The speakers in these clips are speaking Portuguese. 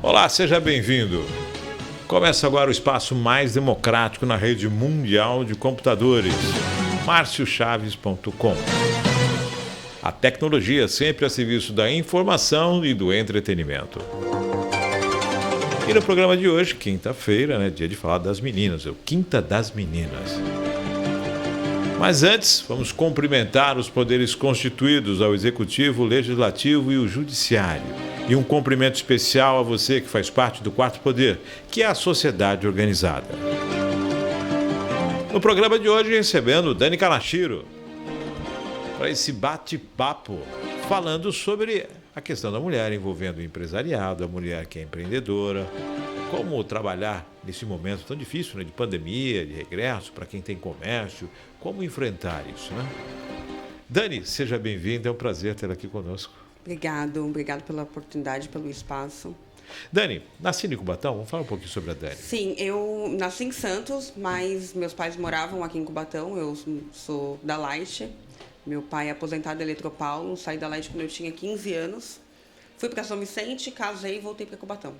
Olá, seja bem-vindo. Começa agora o espaço mais democrático na rede mundial de computadores, marciochaves.com. A tecnologia sempre a serviço da informação e do entretenimento. E no programa de hoje, quinta-feira, dia de falar das meninas, é o Quinta das Meninas. Mas antes, vamos cumprimentar os poderes constituídos ao Executivo, Legislativo e o Judiciário. E um cumprimento especial a você que faz parte do quarto poder, que é a sociedade organizada. No programa de hoje, recebendo Dani Kanashiro para esse bate-papo, falando sobre a questão da mulher envolvendo o empresariado, a mulher que é empreendedora, como trabalhar nesse momento tão difícil, de pandemia, de regresso, para quem tem comércio, como enfrentar isso, Dani, seja bem-vinda, é um prazer tê-la aqui conosco. Obrigado pela oportunidade, pelo espaço. Dani, nasci em Cubatão? Vamos falar um pouquinho sobre a Dani. Sim, eu nasci em Santos, mas meus pais moravam aqui em Cubatão, eu sou da Light. Meu pai é aposentado da Eletropaulo, saí da Light quando eu tinha 15 anos. Fui para São Vicente, casei e voltei para Cubatão.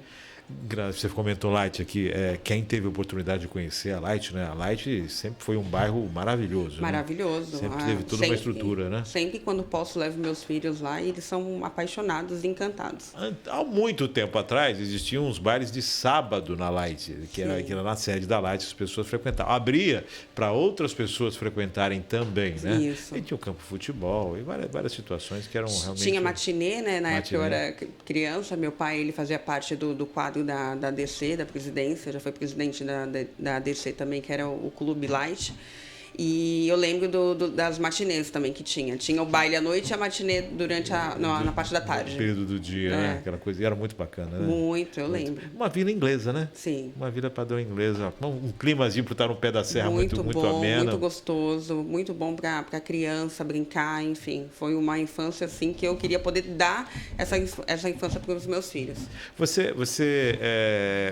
Você comentou Light aqui, quem teve a oportunidade de conhecer a Light, A Light sempre foi um bairro maravilhoso. Maravilhoso. Sempre teve toda uma estrutura, Sempre quando posso levo meus filhos lá e eles são apaixonados e encantados. Há muito tempo atrás existiam uns bailes de sábado na Light, que era na sede da Light, as pessoas frequentavam. Abria para outras pessoas frequentarem também, Isso. E tinha o campo de futebol e várias situações que eram realmente... Tinha matinê, Na época eu era criança, meu pai ele fazia parte do quadro da DC, da presidência, já foi presidente da DC também, que era o Clube Light. E eu lembro das matinês também que tinha. Tinha o baile à noite e a matinê durante na parte da tarde. No período do dia, Aquela coisa. E era muito bacana, Muito, eu lembro. Uma vila inglesa, Sim. Uma vila padrão inglesa. Um climazinho para estar no pé da serra muito bom, ameno. muito gostoso, muito bom para criança brincar, enfim. Foi uma infância assim que eu queria poder dar essa infância para os meus filhos. Você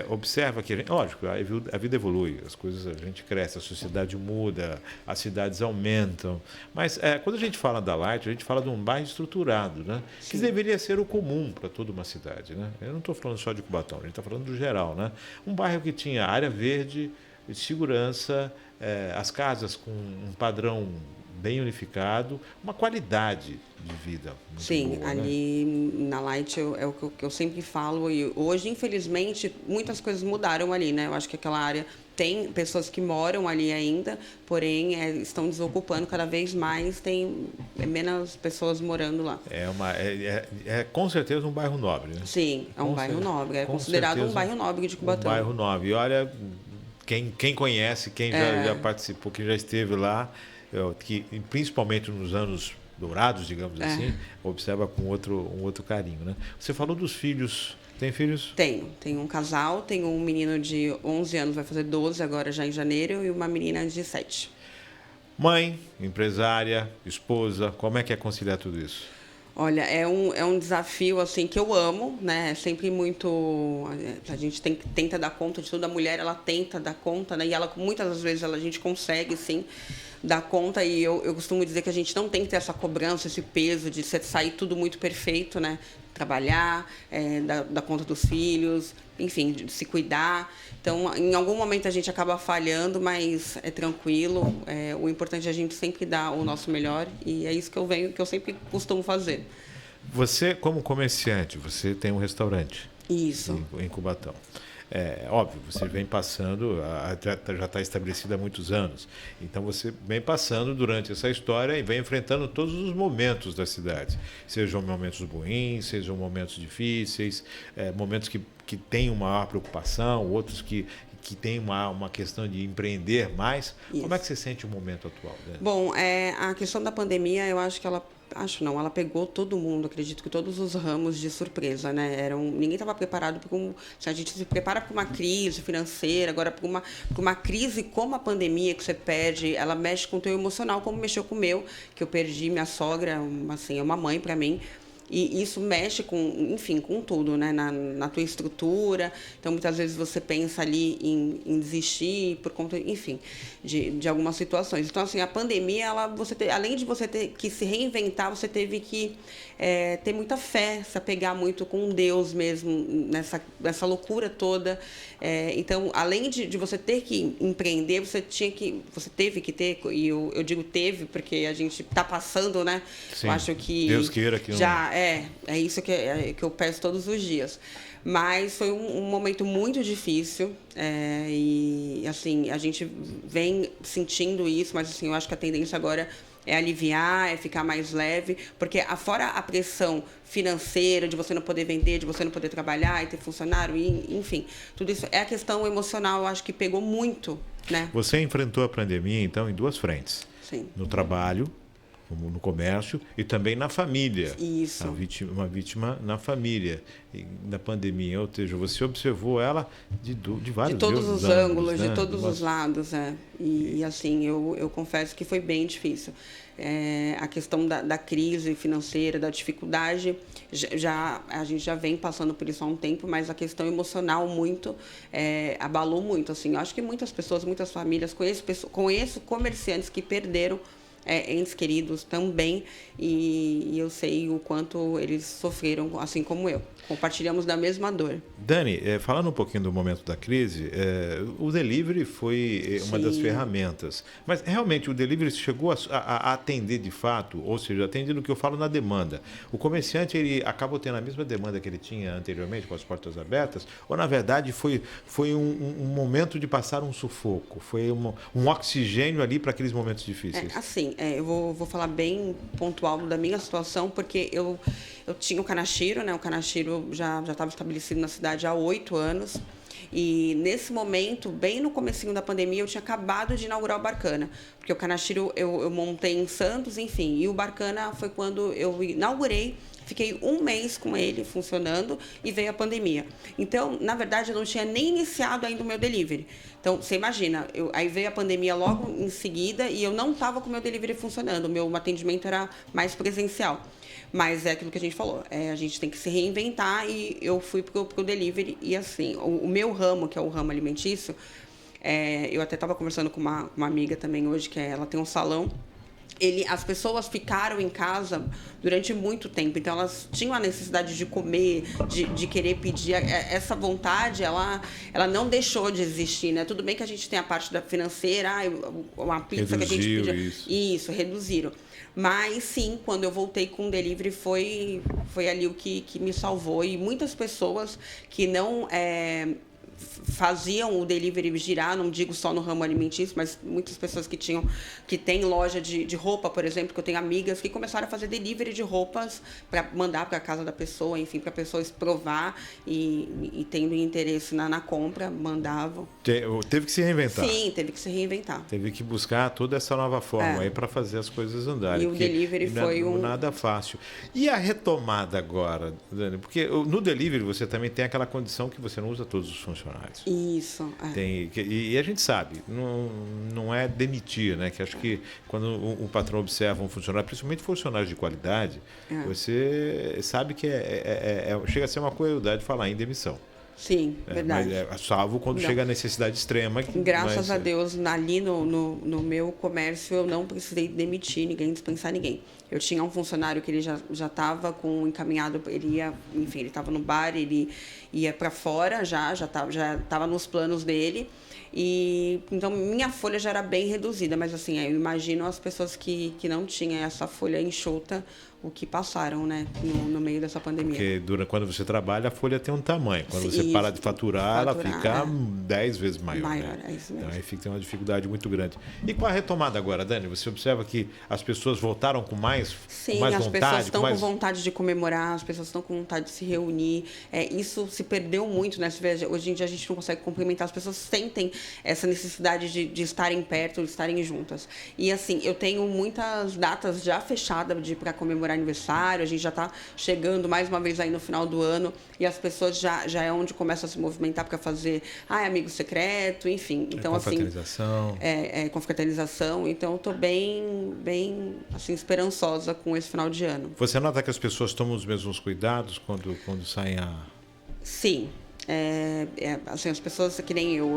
observa que, lógico, a vida evolui, as coisas, a gente cresce, a sociedade muda, as cidades aumentam. Mas quando a gente fala da Light, a gente fala de um bairro estruturado, que deveria ser o comum para toda uma cidade. Eu não estou falando só de Cubatão, a gente está falando do geral. Um bairro que tinha área verde, segurança, as casas com um padrão bem unificado, uma qualidade de vida muito Sim, boa, ali na Light é o que eu sempre falo. E hoje, infelizmente, muitas coisas mudaram ali, Eu acho que aquela área tem pessoas que moram ali ainda, porém estão desocupando cada vez mais, tem menos pessoas morando lá. É com certeza um bairro nobre, Sim, é um bairro nobre. É considerado um bairro nobre de Cubatão. Um bairro nobre. E olha, quem conhece, quem já participou, quem já esteve lá, que principalmente nos anos dourados, digamos assim, observa com um outro carinho, Você falou dos filhos. Tem filhos? Tenho um casal, tenho um menino de 11 anos, vai fazer 12 agora já em janeiro, e uma menina de 7. Mãe, empresária, esposa, como é que é conciliar tudo isso? Olha, é um desafio assim que eu amo, É sempre muito... A gente tenta dar conta de tudo, a mulher ela tenta dar conta, E ela, muitas das vezes a gente consegue, sim, dar conta, e eu costumo dizer que a gente não tem que ter essa cobrança, esse peso de sair tudo muito perfeito, Trabalhar, dar conta dos filhos, enfim, de se cuidar. Então, em algum momento a gente acaba falhando, mas é tranquilo. O importante é a gente sempre dar o nosso melhor, e é isso que eu sempre costumo fazer. Você, como comerciante, você tem um restaurante. Isso. Em Cubatão. Óbvio, você vem passando, já está estabelecido há muitos anos. Então, você vem passando durante essa história e vem enfrentando todos os momentos da cidade. Sejam momentos ruins, sejam momentos difíceis, momentos que têm uma maior preocupação, outros que tem uma questão de empreender mais. Isso. Como é que você sente o momento atual, Bom, a questão da pandemia, eu acho que ela pegou todo mundo, acredito que todos os ramos de surpresa, ninguém estava preparado se a gente se prepara para uma crise financeira, agora para uma crise como a pandemia que você perde, ela mexe com o teu emocional, como mexeu com o meu, que eu perdi minha sogra, assim, é uma mãe para mim. E isso mexe com, enfim, com tudo, né? Na tua estrutura. Então, muitas vezes você pensa ali em desistir por conta, enfim, de algumas situações. Então, assim, a pandemia, além de você ter que se reinventar, você teve que ter muita fé, se apegar muito com Deus mesmo, nessa loucura toda. Então, além de você ter que empreender, você teve que ter, e eu digo teve, porque a gente está passando, né? Sim, eu acho que Deus queira que já é isso que eu peço todos os dias. Mas foi um momento muito difícil, e assim, a gente vem sentindo isso, mas assim, eu acho que a tendência agora é aliviar, é ficar mais leve, porque fora a pressão financeira, de você não poder vender, de você não poder trabalhar e ter funcionário, enfim, tudo isso é a questão emocional, eu acho que pegou muito, né? Você enfrentou a pandemia, então, em duas frentes. Sim. No trabalho, como no comércio, e também na família. Isso. Uma vítima na família, da pandemia. Ou seja, você observou ela de vários de todos os ângulos, né? de todos os lados. E assim, eu confesso que foi bem difícil. A questão da crise financeira, da dificuldade, a gente já vem passando por isso há um tempo, mas a questão emocional abalou muito. Assim, eu acho que muitas pessoas, muitas famílias, conheço comerciantes que perderam entes queridos também, e eu sei o quanto eles sofreram, assim como eu. Compartilhamos da mesma dor. Dani, falando um pouquinho do momento da crise, o delivery foi uma das ferramentas. Mas realmente o delivery chegou a atender de fato, ou seja, atendendo o que eu falo na demanda. O comerciante ele acabou tendo a mesma demanda que ele tinha anteriormente, com as portas abertas, ou na verdade foi um momento de passar um sufoco, foi um oxigênio ali para aqueles momentos difíceis? Eu vou falar bem pontual da minha situação, porque eu tinha o Kanashiro, né? O Kanashiro já estava estabelecido na cidade há 8 anos. E nesse momento, bem no comecinho da pandemia, eu tinha acabado de inaugurar o Barcana. Porque o Kanashiro eu montei em Santos, enfim. E o Barcana foi quando eu inaugurei. Fiquei 1 mês com ele funcionando e veio a pandemia. Então, na verdade, eu não tinha nem iniciado ainda o meu delivery. Então, você imagina, aí veio a pandemia logo em seguida e eu não estava com o meu delivery funcionando. O meu atendimento era mais presencial. Mas é aquilo que a gente falou, a gente tem que se reinventar, e eu fui pro delivery. E assim, o meu ramo, que é o ramo alimentício, eu até estava conversando com uma amiga também hoje, que ela tem um salão. As pessoas ficaram em casa durante muito tempo, então elas tinham a necessidade de comer, de querer pedir. Essa vontade, ela não deixou de existir, né? Tudo bem que a gente tem a parte da financeira, uma pizza que a gente pedia. Isso, reduziram. Mas sim, quando eu voltei com o delivery, foi ali o que me salvou. E muitas pessoas que não faziam o delivery girar, não digo só no ramo alimentício, mas muitas pessoas que têm loja de roupa, por exemplo, que eu tenho amigas que começaram a fazer delivery de roupas para mandar para a casa da pessoa, enfim, para a pessoa provar e tendo interesse na compra, mandavam. Teve que se reinventar. Sim, teve que se reinventar. Teve que buscar toda essa nova forma aí para fazer as coisas andarem. E o delivery foi nada fácil. E a retomada agora, Dani? Porque no delivery você também tem aquela condição que você não usa todos os funcionários. Isso. E a gente sabe, não é demitir, né? Que acho que quando o patrão observa um funcionário, principalmente funcionários de qualidade, você sabe que chega a ser uma crueldade falar em demissão. Sim, verdade. Mas salvo quando chega a necessidade extrema. Graças a Deus, ali no meu comércio, eu não precisei demitir ninguém, dispensar ninguém. Eu tinha um funcionário que ele já estava com encaminhado, ele estava no bar, ele ia para fora, já estava nos planos dele. E então minha folha já era bem reduzida, mas assim, eu imagino as pessoas que não tinham essa folha enxuta, o que passaram, né, no meio dessa pandemia. Porque quando você trabalha, a folha tem um tamanho. Quando você para de faturar, ela fica 10 vezes maior. Né? É isso mesmo. Então aí tem uma dificuldade muito grande. E com a retomada agora, Dani, você observa que as pessoas voltaram com mais vontade? Sim, as pessoas estão com vontade de comemorar, as pessoas estão com vontade de se reunir. Isso se perdeu muito, né? Hoje em dia a gente não consegue cumprimentar, as pessoas sentem essa necessidade de estarem perto, de estarem juntas. E assim, eu tenho muitas datas já fechadas para comemorar aniversário, a gente já está chegando mais uma vez aí no final do ano e as pessoas já é onde começam a se movimentar para fazer amigo secreto, enfim. Então, confraternização. Confraternização. Então, eu estou bem assim, esperançosa com esse final de ano. Você nota que as pessoas tomam os mesmos cuidados quando saem a... Sim. Assim, as pessoas, que nem eu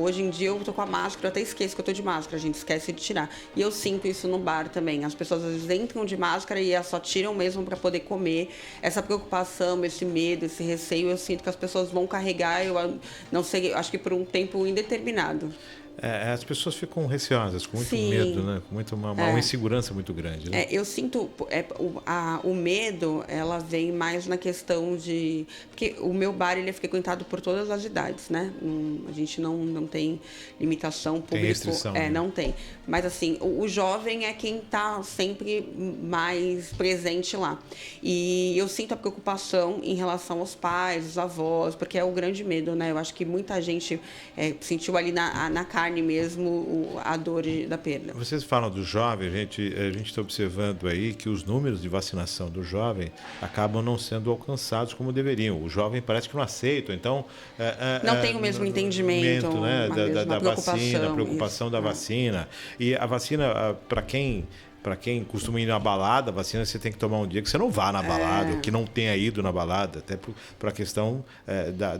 hoje em dia eu tô com a máscara, eu até esqueço que eu tô de máscara, a gente esquece de tirar. E eu sinto isso no bar também. As pessoas às vezes entram de máscara e elas só tiram mesmo para poder comer. Essa preocupação, esse medo, esse receio, eu sinto que as pessoas vão carregar, eu não sei, acho que por um tempo indeterminado. As pessoas ficam receosas, com muito medo, né? Com uma insegurança muito grande. Né? Eu sinto o medo, ela vem mais na questão de... Porque o meu bar, ele é frequentado por todas as idades, né? A gente não tem limitação pública. Tem restrição. Né? Não tem. Mas, assim, o jovem é quem está sempre mais presente lá. E eu sinto a preocupação em relação aos pais, os avós, porque é o grande medo, né? Eu acho que muita gente sentiu ali na carne mesmo a dor da perda. Vocês falam do jovem, a gente está observando aí que os números de vacinação do jovem acabam não sendo alcançados como deveriam. O jovem parece que não aceita, então... não tem o mesmo entendimento, né, da vacina, a preocupação isso, da vacina. E a vacina, para quem costuma ir na balada, a vacina você tem que tomar um dia que você não vá na balada, ou que não tenha ido na balada, até para a questão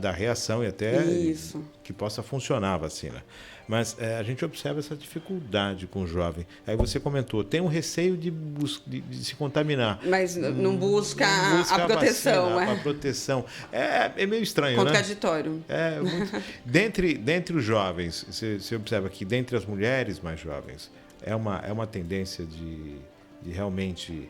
da reação e até que possa funcionar a vacina. Mas a gente observa essa dificuldade com o jovem. Aí você comentou, tem um receio de se contaminar. Mas não busca a proteção. A proteção. É meio estranho, contraditório. Né? Dentre os jovens, você observa que dentre as mulheres mais jovens, é uma tendência de realmente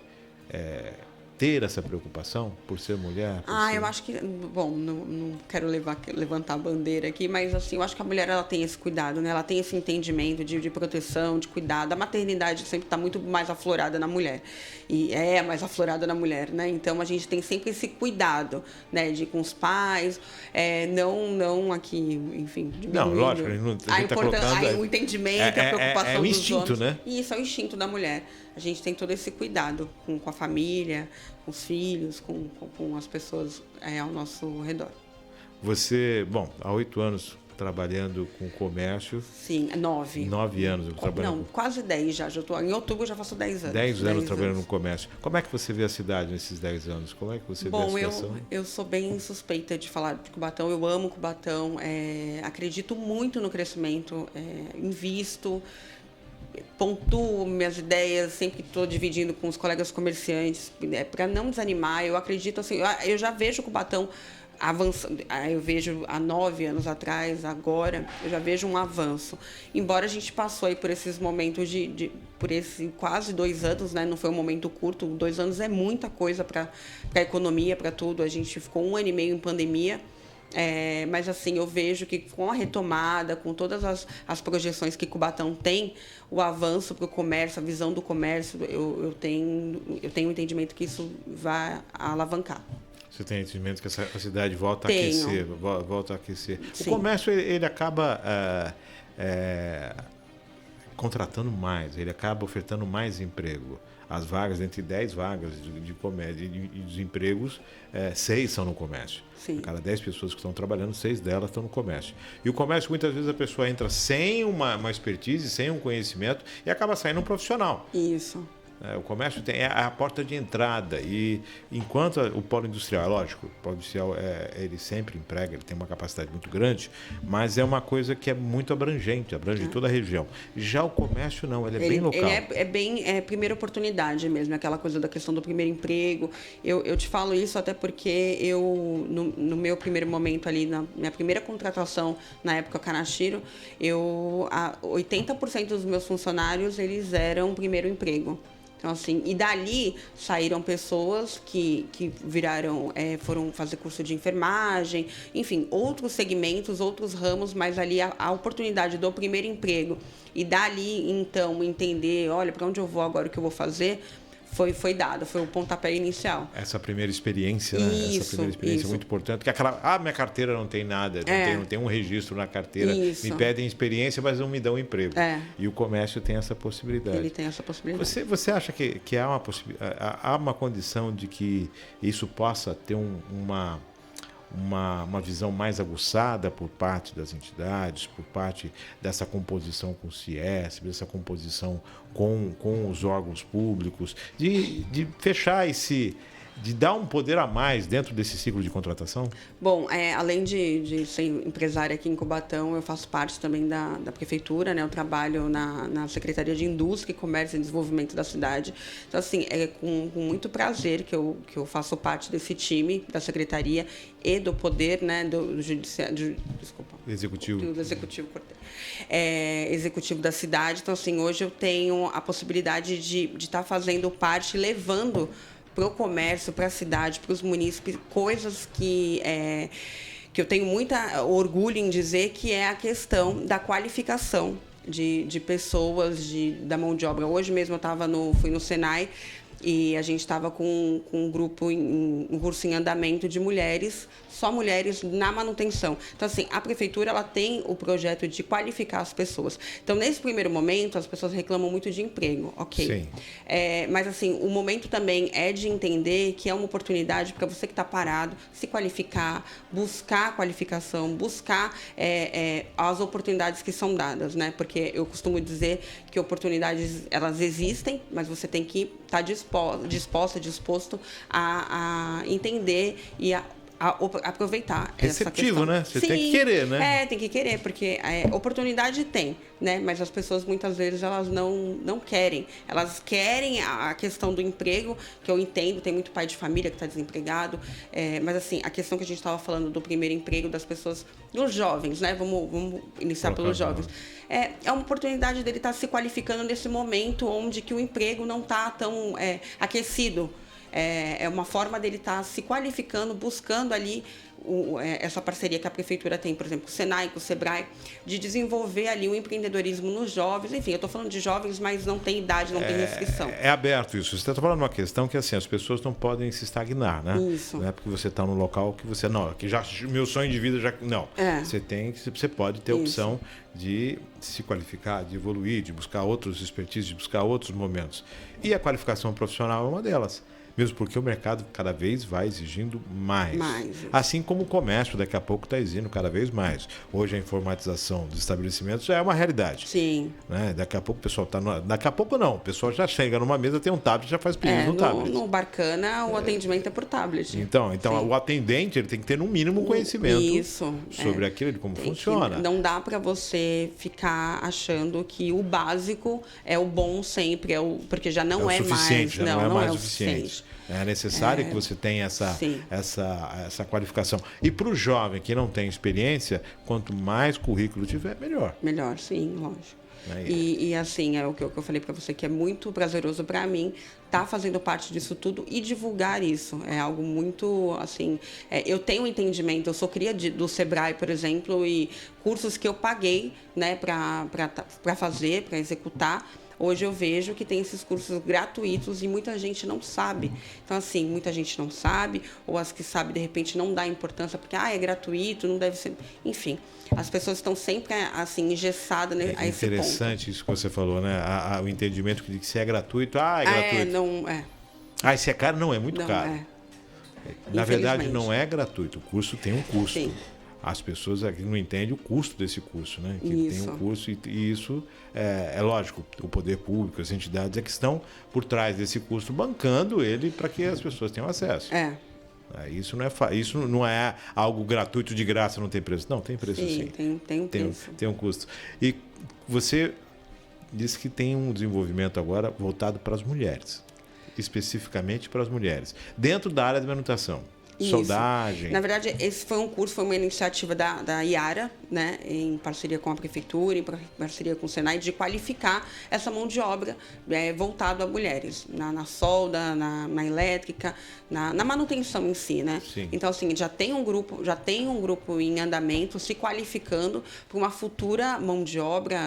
ter essa preocupação por ser mulher? Eu acho que... Bom, não quero levantar a bandeira aqui, mas assim, eu acho que a mulher ela tem esse cuidado, né? Ela tem esse entendimento de proteção, de cuidado. A maternidade sempre está muito mais aflorada na mulher. E é mais aflorada na mulher, né? Então, a gente tem sempre esse cuidado, né? De ir com os pais, não aqui, enfim... Não, lógico, a gente está colocando... O entendimento, a preocupação o dos instinto, homens. Né? Isso, é o instinto da mulher. A gente tem todo esse cuidado com a família, com os filhos, com as pessoas ao nosso redor. Você, há 8 anos trabalhando com comércio. Sim, 9. 9 anos trabalhando. Não, quase 10 já. Em outubro eu já faço 10 anos. 10 anos trabalhando no comércio. Como é que você vê a cidade nesses 10 anos? Como é que você vê a situação? Bom, eu sou bem suspeita de falar de Cubatão. Eu amo Cubatão. Acredito muito no crescimento. Invisto. Pontuo minhas ideias, sempre estou dividindo com os colegas comerciantes, para não desanimar. Eu acredito assim, eu já vejo o Cubatão avançando. Eu vejo há 9 anos atrás, agora, eu já vejo um avanço. Embora a gente passou aí por esses momentos por esse quase 2 anos, né? Não foi um momento curto, 2 anos é muita coisa para a economia, para tudo. A gente ficou 1 ano e meio em pandemia. Mas assim, eu vejo que com a retomada, com todas as projeções que Cubatão tem, o avanço para o comércio, a visão do comércio, eu tenho o entendimento que isso vai alavancar. Você tem entendimento que a cidade volta a aquecer. Sim. O comércio ele acaba contratando mais, ele acaba ofertando mais emprego. As vagas, entre 10 vagas de comércio e dos empregos, 6 são no comércio. Sim. A cada 10 pessoas que estão trabalhando, 6 delas estão no comércio. E o comércio, muitas vezes, a pessoa entra sem uma expertise, sem um conhecimento, e acaba saindo um profissional. Isso. O comércio é a porta de entrada. E enquanto o polo industrial, é lógico, o polo industrial ele sempre emprega, ele tem uma capacidade muito grande, mas é uma coisa que é muito abrangente, abrange toda a região. Já o comércio não, ele é bem local. Ele é primeira oportunidade mesmo, aquela coisa da questão do primeiro emprego. Eu te falo isso até porque no meu primeiro momento ali, na minha primeira contratação, na época Canachiro, 80% dos meus funcionários, eles eram primeiro emprego. Então, assim, e dali saíram pessoas que foram fazer curso de enfermagem, enfim, outros segmentos, outros ramos, mas ali a oportunidade do primeiro emprego e dali, então, entender, olha, para onde eu vou agora, o que eu vou fazer, foi dado, foi o pontapé inicial. Essa primeira experiência, né? Essa primeira experiência é muito importante. Porque minha carteira não tem nada, não tem um registro na carteira. Isso. Me pedem experiência, mas não me dão emprego. E o comércio tem essa possibilidade. Ele tem essa possibilidade. Você acha que há uma condição de que isso possa ter uma visão mais aguçada por parte das entidades, por parte dessa composição com o CIESP, dessa composição com os órgãos públicos, de fechar de dar um poder a mais dentro desse ciclo de contratação? Bom, além de ser empresária aqui em Cubatão, eu faço parte também da prefeitura, né? Eu trabalho na Secretaria de Indústria, Comércio e Desenvolvimento da cidade. Então, assim, é com muito prazer que eu faço parte desse time da secretaria e do poder, né? Do judiciário, desculpa. Executivo. Do executivo, executivo da cidade. Então, assim, hoje eu tenho a possibilidade de estar fazendo parte, levando para o comércio, para a cidade, para os munícipes, coisas que eu tenho muito orgulho em dizer, que é a questão da qualificação de pessoas, da mão de obra. Hoje mesmo eu fui no Senai e a gente estava com um grupo, um curso em andamento de mulheres, só mulheres na manutenção. Então, assim, a prefeitura ela tem o projeto de qualificar as pessoas. Então, nesse primeiro momento, as pessoas reclamam muito de emprego, ok? Sim. Mas, assim, o momento também é de entender que é uma oportunidade para você que está parado se qualificar, buscar a qualificação, buscar as oportunidades que são dadas, né? Porque eu costumo dizer que oportunidades, elas existem, mas você tem que estar disposto a entender e a aproveitar receptivo, essa questão. Né? Você Sim, tem que querer, né? Tem que querer, porque oportunidade tem, né? Mas as pessoas, muitas vezes, elas não querem. Elas querem a questão do emprego, que eu entendo, tem muito pai de família que está desempregado, mas, assim, a questão que a gente estava falando do primeiro emprego das pessoas, dos jovens, né? Vamos iniciar pelos jovens. É uma oportunidade dele estar se qualificando nesse momento onde que o emprego não está tão aquecido. É uma forma dele estar se qualificando, buscando ali essa parceria que a prefeitura tem, por exemplo, com o Senai, com o Sebrae, de desenvolver ali o empreendedorismo nos jovens. Enfim, eu estou falando de jovens, mas não tem idade, não tem restrição. É aberto isso. Você está falando uma questão que, assim, as pessoas não podem se estagnar, né? Isso. Não é porque você está num local que você... Não, que já meu sonho de vida já... Não. Você pode ter a opção de se qualificar, de evoluir, de buscar outros expertise, de buscar outros momentos. E a qualificação profissional é uma delas. Mesmo porque o mercado cada vez vai exigindo mais. Assim como o comércio daqui a pouco está exigindo cada vez mais. Hoje a informatização dos estabelecimentos já é uma realidade. Sim. Né? Daqui a pouco o pessoal está... Daqui a pouco não. O pessoal já chega numa mesa, tem um tablet, já faz pedido no tablet. No Barcana, o atendimento é por tablet. Então o atendente ele tem que ter no mínimo conhecimento sobre aquilo, de como funciona. Não dá para você ficar achando que o básico é o bom sempre, porque já não é mais. Não é mais o suficiente. É necessário que você tenha essa qualificação. E para o jovem que não tem experiência, quanto mais currículo tiver, melhor. Melhor, sim, lógico. E assim, é o que eu falei para você, que é muito prazeroso para mim estar fazendo parte disso tudo e divulgar isso. É algo muito, assim... eu tenho um entendimento, eu sou cria do Sebrae, por exemplo, e cursos que eu paguei, né, para fazer, para executar. Hoje eu vejo que tem esses cursos gratuitos e muita gente não sabe. Então, assim, muita gente não sabe, ou as que sabem, de repente, não dá importância, porque é gratuito, não deve ser... Enfim, as pessoas estão sempre, assim, engessadas a esse ponto. É interessante isso que você falou, né? O entendimento de que se é gratuito, é gratuito. Se é caro, não, é muito caro. Na verdade, não é gratuito. O curso tem um custo. Sim. As pessoas aqui não entendem o custo desse curso, né? Que ele tem um custo e isso é lógico, o poder público, as entidades que estão por trás desse custo bancando ele para que as pessoas tenham acesso. Isso não é algo gratuito de graça, não tem preço. Não, tem preço sim. Tem um preço. Tem um custo. E você disse que tem um desenvolvimento agora voltado para as mulheres, especificamente para as mulheres, dentro da área de manutenção. soldagem. Na verdade, esse foi um curso, foi uma iniciativa da Iara, né, em parceria com a Prefeitura, em parceria com o Senai, de qualificar essa mão de obra voltado a mulheres, na solda, na elétrica, na manutenção em si, né? Sim. Então, assim, já tem um grupo em andamento, se qualificando para uma futura mão de obra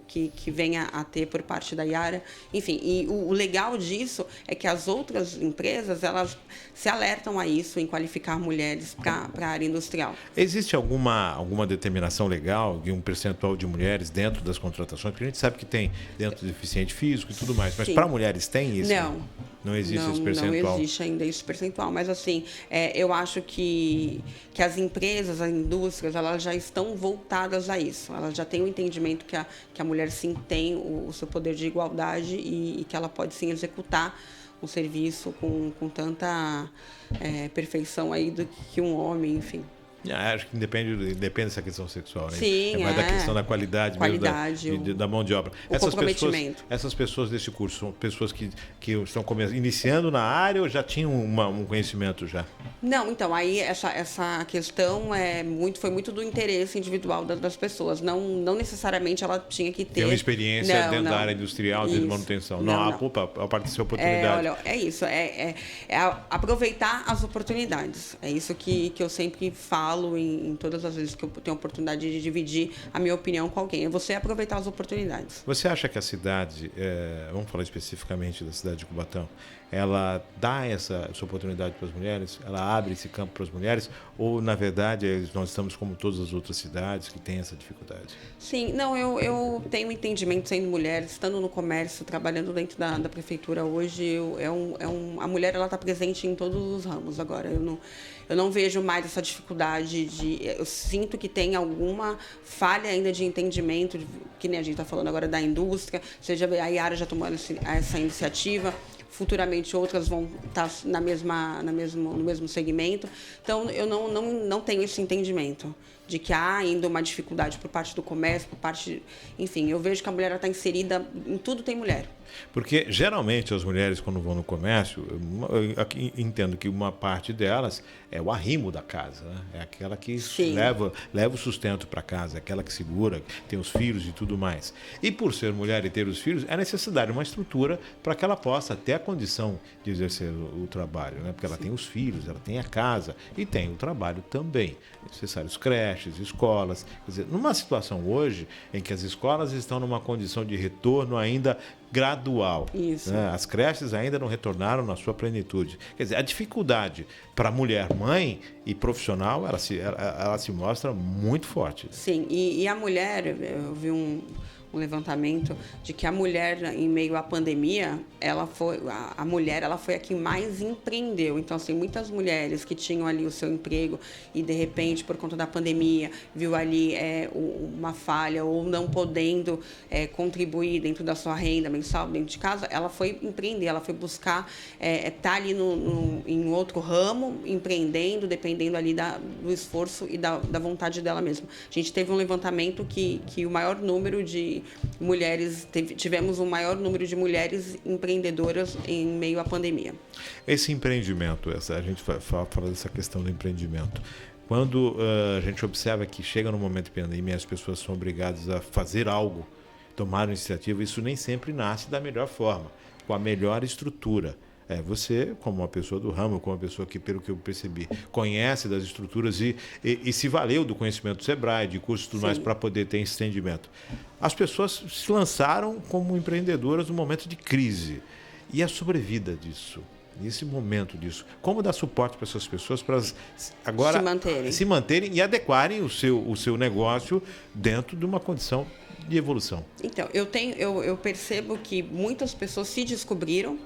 que venha a ter por parte da Iara. Enfim, e o legal disso é que as outras empresas, elas se alertam a isso, em qualificar mulheres para a área industrial. Existe alguma determinação legal de um percentual de mulheres dentro das contratações? Porque a gente sabe que tem dentro do deficiente físico e tudo mais, mas para mulheres tem isso? Não existe esse percentual? Não existe ainda esse percentual, mas assim, eu acho que as empresas, as indústrias, elas já estão voltadas a isso. Elas já têm o entendimento que a mulher sim tem o seu poder de igualdade e que ela pode sim executar um serviço com tanta perfeição aí do que um homem, enfim. Acho que depende dessa questão sexual, né? Sim, mais da questão da qualidade mesmo da mão de obra. Essas pessoas desse curso são pessoas que estão iniciando na área ou já tinham um conhecimento já? Não, então, aí essa questão foi muito do interesse individual das pessoas. Não necessariamente ela tinha que ter... Tem uma experiência dentro da área industrial, de manutenção. Não, a parte de sua oportunidade. Olha, é isso, aproveitar as oportunidades. É isso que eu sempre falo em todas as vezes que eu tenho a oportunidade de dividir a minha opinião com alguém. É você aproveitar as oportunidades. Você acha que a cidade, vamos falar especificamente da cidade de Cubatão, ela dá essa oportunidade para as mulheres? Ela abre esse campo para as mulheres? Ou, na verdade, nós estamos como todas as outras cidades que têm essa dificuldade? Sim, não, eu tenho entendimento sendo mulher, estando no comércio, trabalhando dentro da prefeitura hoje, a mulher ela está presente em todos os ramos agora. Eu não vejo mais essa dificuldade eu sinto que tem alguma falha ainda de entendimento, que nem a gente está falando agora da indústria, seja a Iara já tomou essa iniciativa, futuramente outras vão estar no mesmo segmento. Então, eu não tenho esse entendimento de que há ainda uma dificuldade por parte do comércio, enfim, eu vejo que a mulher está inserida, em tudo tem mulher. Porque, geralmente, as mulheres, quando vão no comércio, eu entendo que uma parte delas é o arrimo da casa, né? É aquela que leva o sustento para casa, é aquela que segura, tem os filhos e tudo mais. E, por ser mulher e ter os filhos, é necessário uma estrutura para que ela possa ter a condição de exercer o trabalho, né? Porque ela tem os filhos, ela tem a casa e tem o trabalho também. É necessários creches, escolas. Quer dizer, numa situação hoje em que as escolas estão numa condição de retorno ainda gradual. Isso. Né? As creches ainda não retornaram na sua plenitude. Quer dizer, a dificuldade para a mulher mãe e profissional, ela se mostra muito forte. Sim, e a mulher, eu vi um levantamento de que a mulher, em meio à pandemia, a mulher foi a que mais empreendeu. Então, assim, muitas mulheres que tinham ali o seu emprego e, de repente, por conta da pandemia, viu ali uma falha ou não podendo contribuir dentro da sua renda mensal, dentro de casa, ela foi empreender, ela foi buscar estar ali em outro ramo, empreendendo, dependendo ali do esforço e da vontade dela mesma. A gente teve um levantamento que o maior número de mulheres, tivemos um maior número de mulheres empreendedoras em meio à pandemia. Esse empreendimento, a gente fala dessa questão do empreendimento. Quando a gente observa que chega no momento de pandemia, as pessoas são obrigadas a fazer algo, tomar iniciativa, isso nem sempre nasce da melhor forma, com a melhor estrutura. Você, como uma pessoa do ramo, como uma pessoa que, pelo que eu percebi, conhece das estruturas e se valeu do conhecimento do Sebrae, de cursos e tudo mais, para poder ter esse entendimento. As pessoas se lançaram como empreendedoras no momento de crise. E a sobrevida disso, nesse momento disso, como dar suporte para essas pessoas para agora se manterem e adequarem o seu negócio dentro de uma condição de evolução? Então, eu percebo que muitas pessoas se descobriram,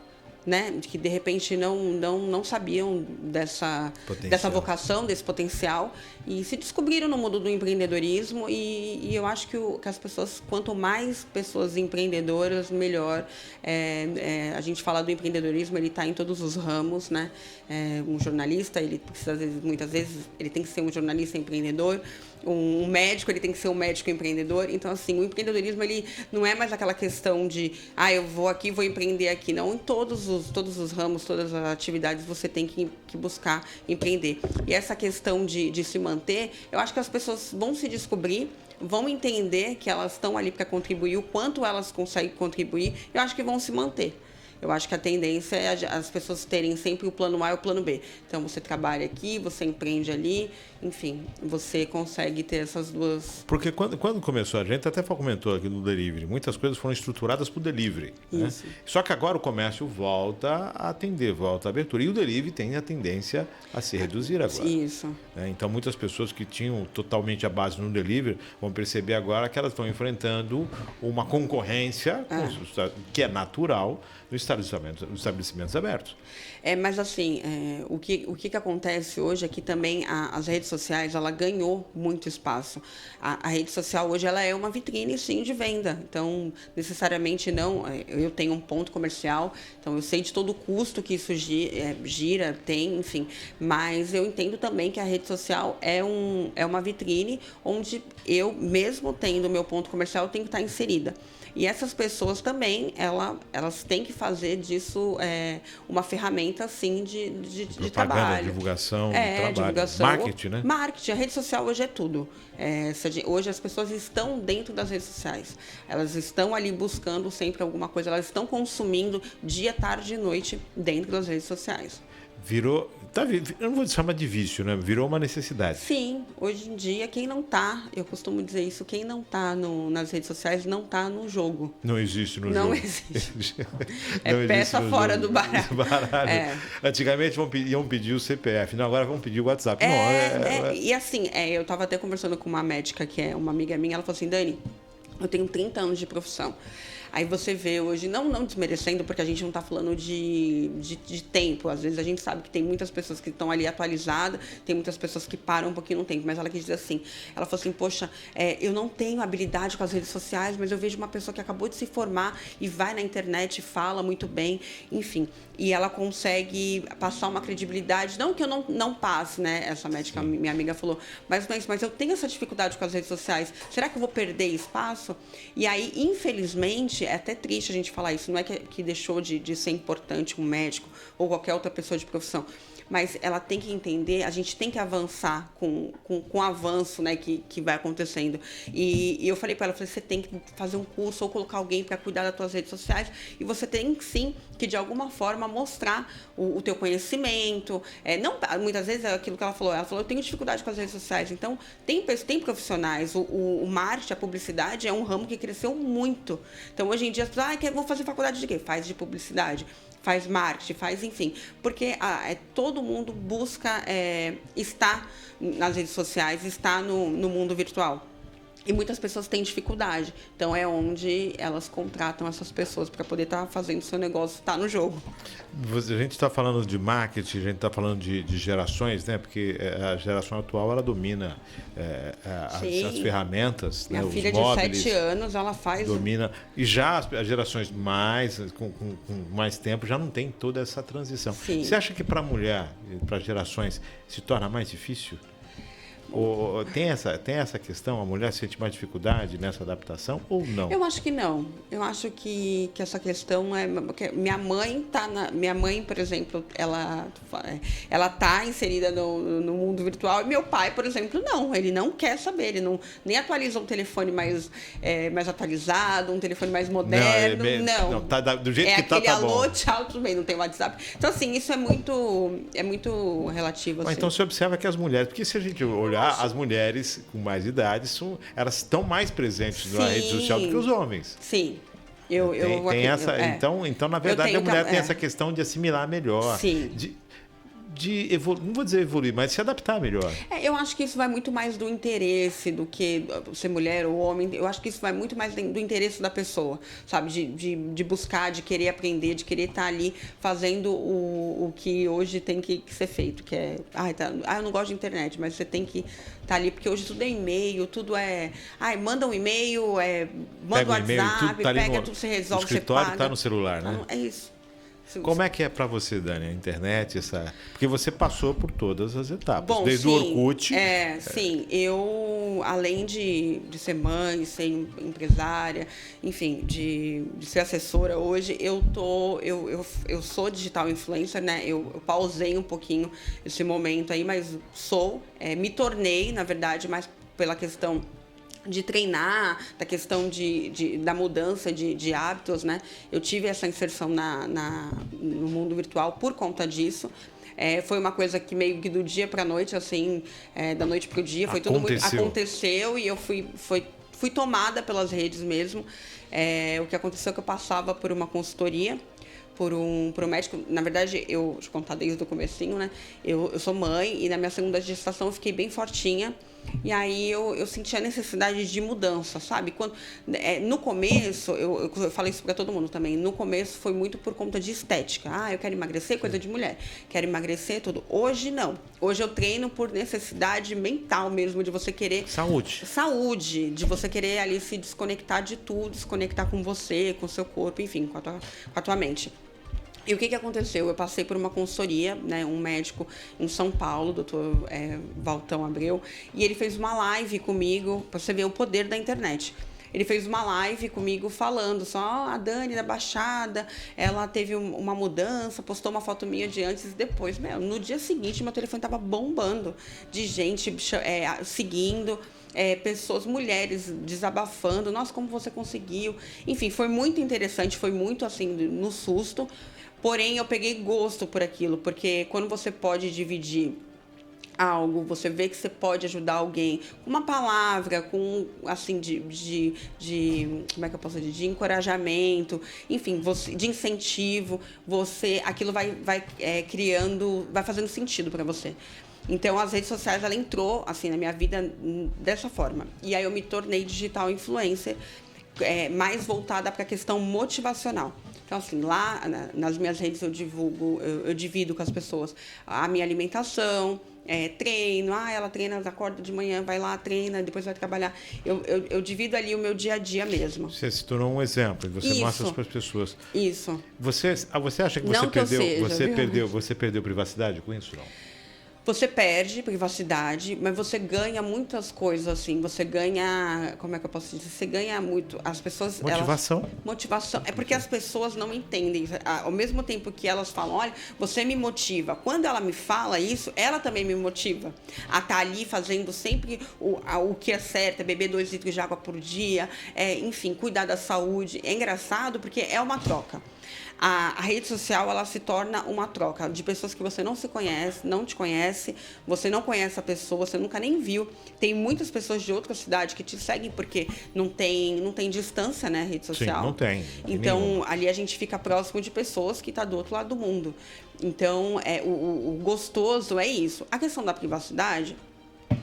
né, que de repente não sabiam dessa vocação, desse potencial, e se descobriram no mundo do empreendedorismo, e eu acho que as pessoas, quanto mais pessoas empreendedoras, melhor. A gente fala do empreendedorismo, ele está em todos os ramos, né? Um jornalista, ele precisa, muitas vezes, ele tem que ser um jornalista empreendedor. Um médico, ele tem que ser um médico empreendedor. Então, assim, o empreendedorismo, ele não é mais aquela questão de eu vou aqui, vou empreender aqui. Não, em todos todos os ramos, todas as atividades você tem que buscar empreender. E essa questão de se manter, eu acho que as pessoas vão se descobrir, vão entender que elas estão ali para contribuir, o quanto elas conseguem contribuir, eu acho que vão se manter. Eu acho que a tendência é as pessoas terem sempre o plano A e o plano B. Então, você trabalha aqui, você empreende ali, enfim, você consegue ter essas duas... Porque quando começou, a gente até comentou aqui no delivery, muitas coisas foram estruturadas para o delivery. Né? Só que agora o comércio volta a atender, volta a abertura. E o delivery tem a tendência a se reduzir agora. Isso. Então, muitas pessoas que tinham totalmente a base no delivery vão perceber agora que elas estão enfrentando uma concorrência que é natural nos estabelecimentos abertos. Mas assim, o que acontece hoje é que também as redes sociais, ela ganhou muito espaço. A rede social hoje ela é uma vitrine, sim, de venda. Então, necessariamente não, eu tenho um ponto comercial, então eu sei de todo o custo que isso gira, tem, enfim. Mas eu entendo também que a rede social é uma vitrine onde eu, mesmo tendo o meu ponto comercial, eu tenho que estar inserida. E essas pessoas também, elas têm que fazer disso uma ferramenta, assim, de trabalho. Divulgação, trabalho. Divulgação. Marketing, né? Marketing. A rede social hoje é tudo. Hoje as pessoas estão dentro das redes sociais. Elas estão ali buscando sempre alguma coisa. Elas estão consumindo dia, tarde e noite dentro das redes sociais. Virou... eu não vou chamar de vício, né? Virou uma necessidade. Sim, hoje em dia, quem não tá, eu costumo dizer isso, quem não tá nas redes sociais não tá no jogo. Não existe no jogo. Não existe. É peça fora do baralho. Antigamente iam pedir o CPF, não, agora vão pedir o WhatsApp. E assim, eu estava até conversando com uma médica que é uma amiga minha, ela falou assim, Dani, eu tenho 30 anos de profissão. Aí você vê hoje, não desmerecendo, porque a gente não está falando de tempo. Às vezes a gente sabe que tem muitas pessoas que estão ali atualizadas, tem muitas pessoas que param um pouquinho no tempo. Mas ela quis dizer assim, ela falou assim, poxa, eu não tenho habilidade com as redes sociais, mas eu vejo uma pessoa que acabou de se formar e vai na internet, fala muito bem, enfim. E ela consegue passar uma credibilidade, não que eu não passe, né? Essa médica, minha amiga falou, mas não é isso, mas eu tenho essa dificuldade com as redes sociais. Será que eu vou perder espaço? E aí, infelizmente, é até triste a gente falar isso, não é que deixou de ser importante um médico ou qualquer outra pessoa de profissão, mas ela tem que entender, a gente tem que avançar com o avanço, né, que vai acontecendo. E eu falei para ela, você tem que fazer um curso ou colocar alguém para cuidar das suas redes sociais e você tem sim que de alguma forma mostrar o teu conhecimento. Não, muitas vezes é aquilo que ela falou, eu tenho dificuldade com as redes sociais, então tem profissionais, o marketing, a publicidade é um ramo que cresceu muito. Então hoje em dia as pessoas, vou fazer faculdade de quê? Faz de publicidade, faz marketing, faz, enfim, porque todo mundo busca estar nas redes sociais, estar no mundo virtual. E muitas pessoas têm dificuldade. Então, é onde elas contratam essas pessoas para poder estar fazendo o seu negócio, estar no jogo. A gente está falando de marketing, a gente está falando de gerações, né? Porque a geração atual, ela domina as ferramentas, Minha né? filha os móveis, de 7 anos, ela faz... Domina. E já as gerações com mais tempo já não tem toda essa transição. Sim. Você acha que para a mulher, para gerações, se torna mais difícil? Ou tem essa questão, a mulher sente mais dificuldade nessa adaptação ou não? Eu acho que não. Eu acho que essa questão porque minha mãe minha mãe, por exemplo, ela tá inserida no mundo virtual e meu pai, por exemplo, não. Ele não quer saber, ele nem atualiza um telefone mais atualizado, um telefone mais moderno. Não. Tá do jeito que tá aquele bom. Alô, tchau, tudo bem, não tem WhatsApp. Então, assim, isso é muito relativo. Mas assim. então você observa que as mulheres, porque se a gente olhar, as mulheres com mais idade, elas estão mais presentes na rede social do que os homens. Sim. Então, na verdade, a mulher tem essa questão de assimilar melhor. Sim. Não vou dizer evoluir, mas se adaptar melhor. Eu acho que isso vai muito mais do interesse do que ser mulher ou homem. Eu acho que isso vai muito mais do interesse da pessoa, sabe? De buscar, de querer aprender, de querer estar ali fazendo o que hoje tem que ser feito, que é... eu não gosto de internet, mas você tem que estar ali, porque hoje tudo é e-mail, tudo é... manda um e-mail, manda um WhatsApp, tudo se resolve, você paga. O escritório está no celular, né? Então, é isso. Como é que é para você, Dani, a internet? Porque você passou por todas as etapas. Bom, desde sim, o Orkut. Sim, eu além de ser mãe, de ser empresária, enfim, de ser assessora hoje, eu sou digital influencer, né? Eu pausei um pouquinho esse momento aí, mas me tornei, na verdade, mais pela questão de treinar, da questão da mudança de hábitos, né? Eu tive essa inserção no mundo virtual por conta disso. Foi uma coisa que meio que do dia para a noite, assim, da noite para o dia, foi tudo muito aconteceu e eu fui tomada pelas redes mesmo. O que aconteceu é que eu passava por uma consultoria, por um médico. Na verdade, deixa eu contar desde o comecinho, né? Eu sou mãe e na minha segunda gestação eu fiquei bem fortinha. E aí eu senti a necessidade de mudança, sabe? No começo, eu falei isso para todo mundo também, no começo foi muito por conta de estética. Eu quero emagrecer, coisa de mulher. Quero emagrecer, tudo. Hoje, não. Hoje eu treino por necessidade mental mesmo, de você querer... Saúde, de você querer ali se desconectar de tudo, desconectar com você, com o seu corpo, enfim, com a tua mente. E o que aconteceu? Eu passei por uma consultoria, né, um médico em São Paulo, doutor Valtão Abreu, e ele fez uma live comigo, para você ver o poder da internet. Ele fez uma live comigo falando só, a Dani da Baixada, ela teve uma mudança, postou uma foto minha de antes e depois. No dia seguinte, meu telefone estava bombando de gente seguindo, pessoas, mulheres desabafando. Nossa, como você conseguiu? Enfim, foi muito interessante, foi muito assim, no susto. Porém, eu peguei gosto por aquilo, porque quando você pode dividir algo, você vê que você pode ajudar alguém com uma palavra, com assim como é que eu posso dizer, de encorajamento, enfim, de incentivo, aquilo vai criando, vai fazendo sentido para você. Então, as redes sociais, ela entrou assim na minha vida dessa forma. E aí eu me tornei digital influencer, mais voltada para a questão motivacional. Então, assim, lá nas minhas redes eu divido com as pessoas a minha alimentação, treino. Ela treina, acorda de manhã, vai lá, treina, depois vai trabalhar. Eu divido ali o meu dia a dia mesmo. Você se tornou um exemplo, você mostra para as pessoas. Isso. Você acha que você perdeu privacidade com isso, não? Você perde privacidade, mas você ganha muitas coisas, assim. Você ganha... Como é que eu posso dizer? Você ganha muito... As pessoas... Motivação. Motivação. É porque as pessoas não entendem. Ao mesmo tempo que elas falam, olha, você me motiva. Quando ela me fala isso, ela também me motiva a estar ali fazendo sempre o que é certo. Beber 2 litros de água por dia. Enfim, cuidar da saúde. É engraçado porque é uma troca. A rede social, ela se torna uma troca de pessoas que você não se conhece, não te conhece, você não conhece a pessoa, você nunca nem viu. Tem muitas pessoas de outra cidade que te seguem porque não tem distância, né, rede social. Sim, não tem. Então, ali a gente fica próximo de pessoas que estão do outro lado do mundo. Então, o gostoso é isso. A questão da privacidade...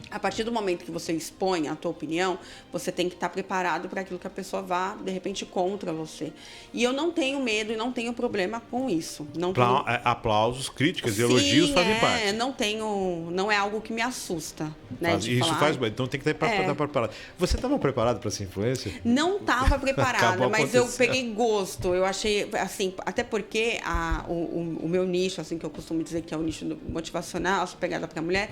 A partir do momento que você expõe a tua opinião, você tem que estar preparado para aquilo que a pessoa vá, de repente, contra você. E eu não tenho medo e não tenho problema com isso. Aplausos, críticas e elogios fazem parte. Não é algo que me assusta. Né, Então tem que estar preparado. Você estava preparado para essa influência? Não estava preparada, mas eu peguei gosto. Eu achei, assim, até porque o meu nicho, assim, que eu costumo dizer que é o nicho motivacional, essa pegada para a mulher,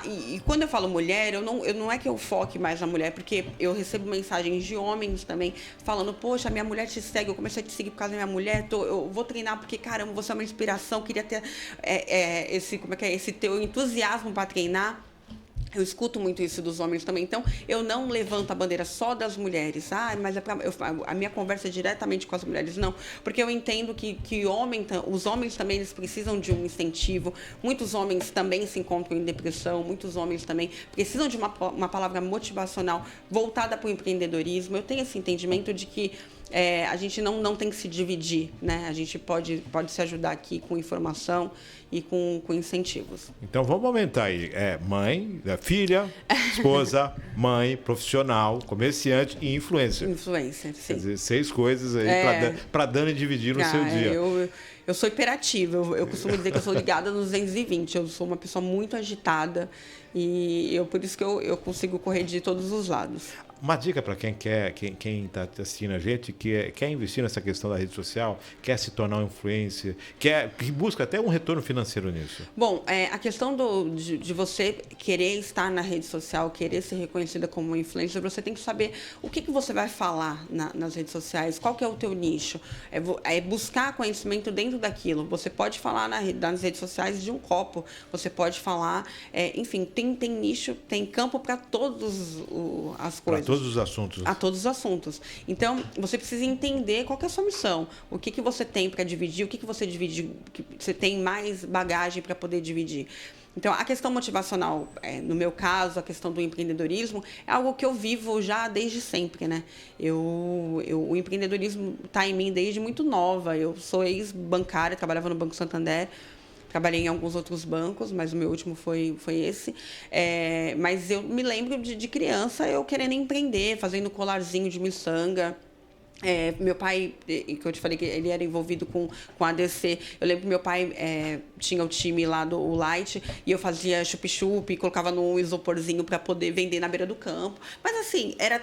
e quando eu falo mulher, não é que eu foque mais na mulher, porque eu recebo mensagens de homens também falando, poxa, minha mulher te segue, eu comecei a te seguir por causa da minha mulher, eu vou treinar porque, caramba, você é uma inspiração, queria ter esse teu entusiasmo para treinar. Eu escuto muito isso dos homens também. Então, eu não levanto a bandeira só das mulheres. Mas a minha conversa é diretamente com as mulheres. Não, porque eu entendo que os homens também eles precisam de um incentivo. Muitos homens também se encontram em depressão. Muitos homens também precisam de uma palavra motivacional voltada para o empreendedorismo. Eu tenho esse entendimento de que a gente não tem que se dividir, né? A gente pode se ajudar aqui com informação e com incentivos. Então vamos aumentar aí. Mãe, filha, esposa, mãe, profissional, comerciante e influencer. Influencer, sim. Quer dizer, 6 coisas aí para Dani dividir no seu dia. Eu sou hiperativa, eu costumo dizer que eu sou ligada nos 220, eu sou uma pessoa muito agitada e por isso que eu consigo correr de todos os lados. Uma dica para quem está assistindo a gente, que quer investir nessa questão da rede social, quer se tornar um influencer, que busca até um retorno financeiro nisso. Bom, a questão de você querer estar na rede social, querer ser reconhecida como influencer, você tem que saber o que você vai falar nas redes sociais, qual que é o teu nicho. É buscar conhecimento dentro daquilo. Você pode falar nas redes sociais de um copo, você pode falar, enfim, tem nicho, tem campo para todas as coisas. Para todos os assuntos. A todos os assuntos. Então, você precisa entender qual que é a sua missão, o que você tem para dividir, o que você divide, que você tem mais bagagem para poder dividir. Então, a questão motivacional, no meu caso, a questão do empreendedorismo, é algo que eu vivo já desde sempre, né? O empreendedorismo está em mim desde muito nova. Eu sou ex-bancária, trabalhava no Banco Santander, trabalhei em alguns outros bancos, mas o meu último foi esse. Mas eu me lembro de criança eu querendo empreender, fazendo colarzinho de miçanga. Meu pai, que eu te falei que ele era envolvido com a ADC, eu lembro que meu pai tinha o time lá do Light e eu fazia chup-chup, colocava num isoporzinho para poder vender na beira do campo. Mas assim, era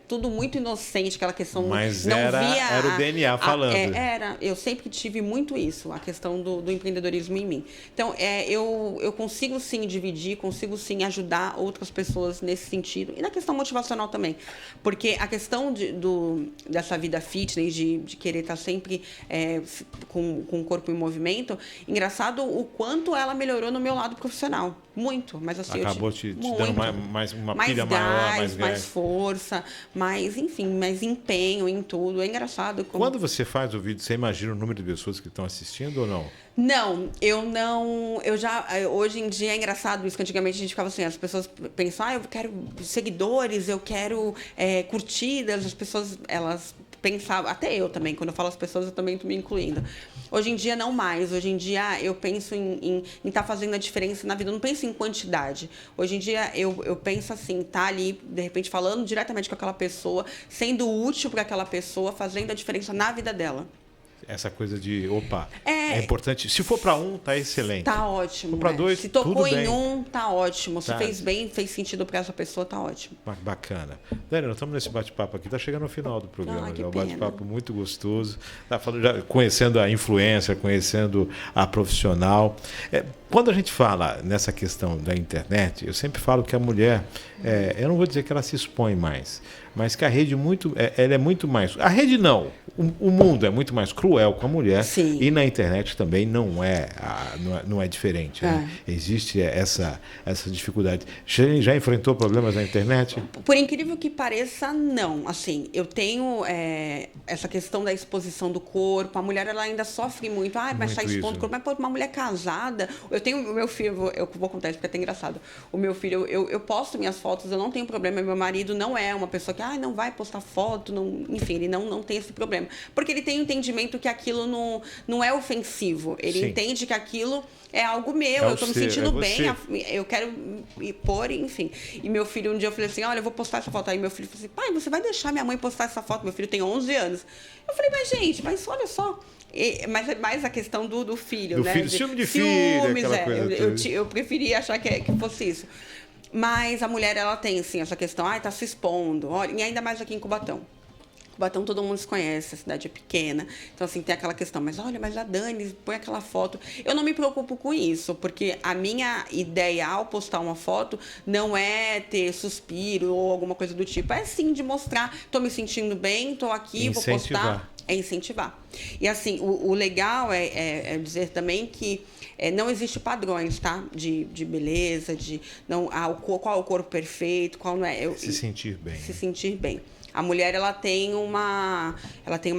tudo muito inocente, aquela questão. Mas não era o DNA falando. Eu sempre tive muito isso, a questão do empreendedorismo em mim. Então, eu consigo sim dividir, consigo sim ajudar outras pessoas nesse sentido. E na questão motivacional também. Porque a questão dessa vida fitness, de querer estar sempre com o corpo em movimento, engraçado o quanto ela melhorou no meu lado profissional. Muito, mas assim... Acabou te dando mais uma pilha maior, mais força, mais empenho em tudo. É engraçado. Quando você faz o vídeo, você imagina o número de pessoas que estão assistindo ou não? Não, eu não. Hoje em dia é engraçado isso, que antigamente a gente ficava assim, as pessoas pensam, eu quero seguidores, eu quero curtidas, as pessoas, elas pensavam, até eu também, quando eu falo as pessoas, eu também estou me incluindo. Hoje em dia não mais, hoje em dia eu penso em estar fazendo a diferença na vida, eu não penso em quantidade. Hoje em dia eu penso assim, tá ali, de repente, falando diretamente com aquela pessoa, sendo útil para aquela pessoa, fazendo a diferença na vida dela. Essa coisa de, é importante. Se for para um, tá excelente. Tá ótimo. Para dois, se tocou tudo em bem. um, tá ótimo. Se Tá. fez bem, fez sentido para essa pessoa, tá ótimo. Bacana. Dani, nós estamos nesse bate-papo aqui, tá chegando ao final do programa. Que Já é um pena. bate-papo muito gostoso. Tá falando, já conhecendo a influência, conhecendo a profissional. Quando a gente fala nessa questão da internet, eu sempre falo que a mulher, eu não vou dizer que ela se expõe mais, mas que a rede ela é muito mais... A rede não. O mundo é muito mais cruel com a mulher. Sim. E na internet também não é diferente. Né? Existe essa dificuldade. Já enfrentou problemas na internet? Por incrível que pareça, não. Assim, eu tenho essa questão da exposição do corpo. A mulher ela ainda sofre muito. Mas está expondo o corpo. Mas uma mulher casada... Eu tenho o meu filho... Eu vou contar isso porque é até engraçado. O meu filho, eu posto minhas fotos, eu não tenho problema. Meu marido não é uma pessoa que não vai postar foto. Não, enfim, ele não tem esse problema. Porque ele tem o entendimento que aquilo não é ofensivo. Ele Sim. entende que aquilo é algo meu, eu estou me sentindo bem, eu quero pôr, enfim. E meu filho, um dia eu falei assim, olha, eu vou postar essa foto. Aí meu filho falou assim, pai, você vai deixar minha mãe postar essa foto? Meu filho tem 11 anos. Eu falei, mas gente, olha só. Mas é mais a questão do filho, do né? Filho, ciúme de filho, aquela coisa. Eu preferia achar que fosse isso. Mas a mulher, ela tem, assim, essa questão, tá se expondo. Olha, e ainda mais aqui em Cubatão. Cubatão todo mundo se conhece, a cidade é pequena. Então, assim, tem aquela questão, mas a Dani põe aquela foto. Eu não me preocupo com isso, porque a minha ideia ao postar uma foto não é ter suspiro ou alguma coisa do tipo. É sim de mostrar, tô me sentindo bem, tô aqui, vou postar. É incentivar. E assim, o legal é dizer também que não existe padrões, tá? De beleza, qual é o corpo perfeito, qual não é. Se sentir bem. Se sentir bem. A mulher, ela tem uma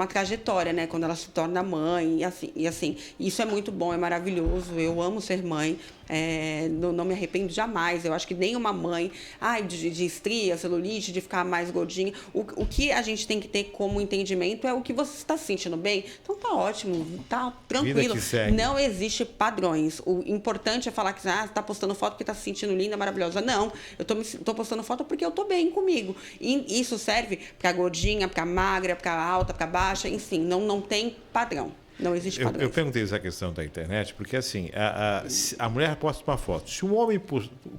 trajetória, né? Quando ela se torna mãe, e assim, isso é muito bom, é maravilhoso. Eu amo ser mãe, não me arrependo jamais. Eu acho que nenhuma mãe, de estria, celulite, de ficar mais gordinha. O que a gente tem que ter como entendimento é o que você está se sentindo bem. Então tá ótimo, tá tranquilo. Não existe padrões. O importante é falar que você está postando foto porque está se sentindo linda, maravilhosa. Não, eu tô postando foto porque eu tô bem comigo. E isso serve para gordinha, para magra, para alta, para baixa, enfim, não tem padrão. Não existe padrão. Eu perguntei essa questão da internet porque, assim, a mulher posta uma foto. Se um homem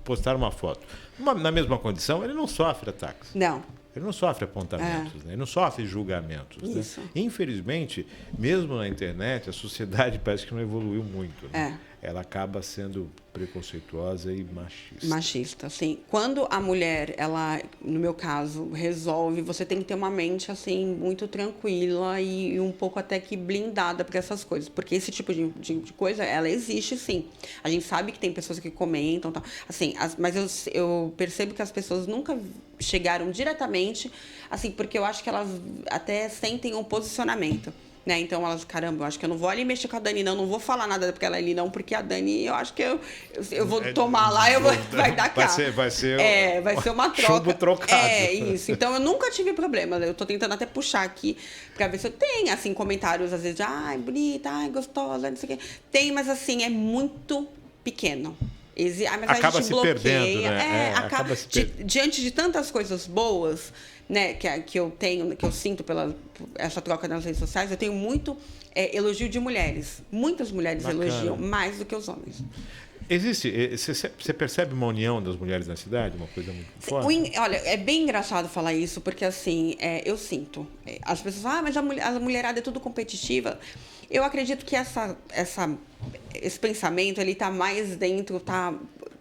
postar uma foto na mesma condição, ele não sofre ataques. Não. Ele não sofre apontamentos, né? Ele não sofre julgamentos. Né? Infelizmente, mesmo na internet, a sociedade parece que não evoluiu muito. Né? Ela acaba sendo preconceituosa e machista. Machista, sim. Quando a mulher, ela, no meu caso, resolve, você tem que ter uma mente, assim, muito tranquila e um pouco até que blindada para essas coisas. Porque esse tipo de coisa, ela existe, sim. A gente sabe que tem pessoas que comentam, tal, assim, mas eu percebo que as pessoas nunca chegaram diretamente, assim, porque eu acho que elas até sentem um posicionamento. Né? Então elas, caramba, eu acho que eu não vou ali mexer com a Dani, não vou falar nada pra ela ali, não, porque a Dani, eu acho que eu vou tomar lá, vai dar cá. Vai ser uma troca. Chumbo trocado. Isso. Então eu nunca tive problema. Eu tô tentando até puxar aqui pra ver se eu tenho, assim, comentários, às vezes, de, ai, bonita, ai, gostosa, não sei o quê. Tem, mas assim, é muito pequeno. Mas acaba a gente se perdendo, né? Acaba diante de tantas coisas boas, né, que eu tenho, que eu sinto pela essa troca nas redes sociais, eu tenho muito elogio de mulheres. Muitas mulheres Bacana. Elogiam mais do que os homens. Você percebe uma união das mulheres na cidade? Uma coisa muito forte? Olha, é bem engraçado falar isso, porque assim, eu sinto. As pessoas falam, mas a mulherada é tudo competitiva. Eu acredito que esse pensamento, ele tá mais dentro, tá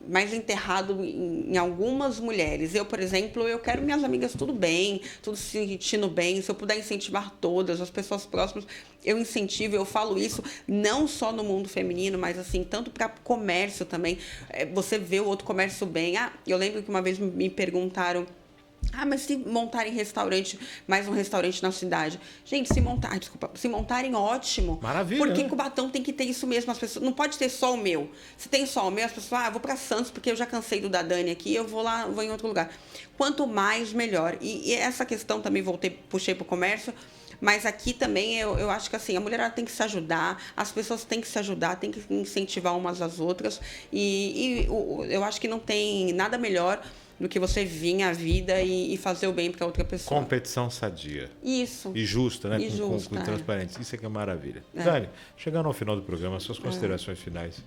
mais enterrado em algumas mulheres. Eu, por exemplo, eu quero minhas amigas tudo bem, tudo se sentindo bem. Se eu puder incentivar todas, as pessoas próximas, eu incentivo, eu falo isso não só no mundo feminino, mas assim, tanto para comércio também. Você vê o outro comércio bem. Eu lembro que uma vez me perguntaram, mas se montarem restaurante, mais um restaurante na cidade. Gente, se montarem, ótimo. Maravilha. Porque em Cubatão tem que ter isso mesmo. As pessoas, não pode ter só o meu. Se tem só o meu, as pessoas, eu vou para Santos, porque eu já cansei do da Dani aqui, eu vou lá, vou em outro lugar. Quanto mais, melhor. E essa questão também puxei para o comércio, mas aqui também eu acho que assim, a mulherada tem que se ajudar, as pessoas têm que se ajudar, têm que incentivar umas às outras. E eu acho que não tem nada melhor do que você vir à vida e fazer o bem para outra pessoa. Competição sadia. Isso. E justa, né? E justa, com transparência. Isso é que é maravilha. Dani, chegando ao final do programa, suas considerações finais.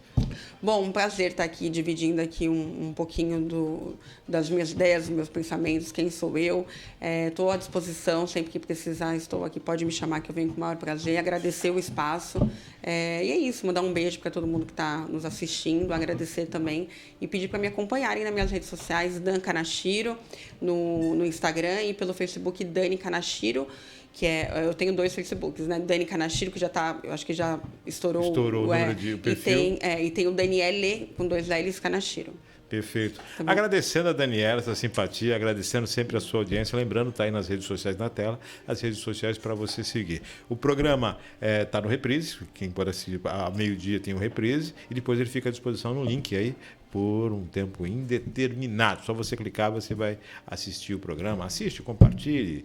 Bom, um prazer estar aqui, dividindo aqui um pouquinho das minhas ideias, dos meus pensamentos, quem sou eu. Estou à disposição, sempre que precisar, estou aqui, pode me chamar que eu venho com o maior prazer. Agradecer o espaço. E é isso, mandar um beijo para todo mundo que está nos assistindo, agradecer também e pedir para me acompanharem nas minhas redes sociais, Dan Kanashiro, no Instagram, e pelo Facebook Dani Kanashiro, que eu tenho 2 Facebooks, né? Dani Kanashiro, que já tá, eu acho que já estourou o número de perfil. E tem o Daniele, com 2 L's, Kanashiro. Perfeito. Tá, agradecendo a Daniela, essa simpatia, agradecendo sempre a sua audiência. Lembrando, está aí nas redes sociais na tela, as redes sociais para você seguir. O programa está no Reprise, quem pode assistir ao meio-dia tem o Reprise, e depois ele fica à disposição no link aí por um tempo indeterminado. Só você clicar, você vai assistir o programa. Assiste, compartilhe,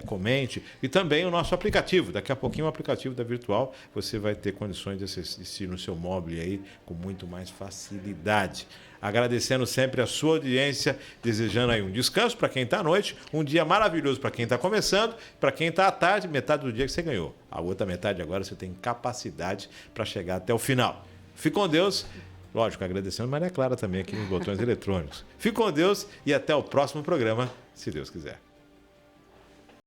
comente. E também o nosso aplicativo. Daqui a pouquinho o aplicativo da Virtual, você vai ter condições de assistir no seu móvel aí com muito mais facilidade. Agradecendo sempre a sua audiência, desejando aí um descanso para quem está à noite, um dia maravilhoso para quem está começando, para quem está à tarde, metade do dia que você ganhou. A outra metade agora você tem capacidade para chegar até o final. Fique com Deus. Lógico, agradecendo a Maria Clara também aqui nos botões eletrônicos. Fique com Deus e até o próximo programa, se Deus quiser.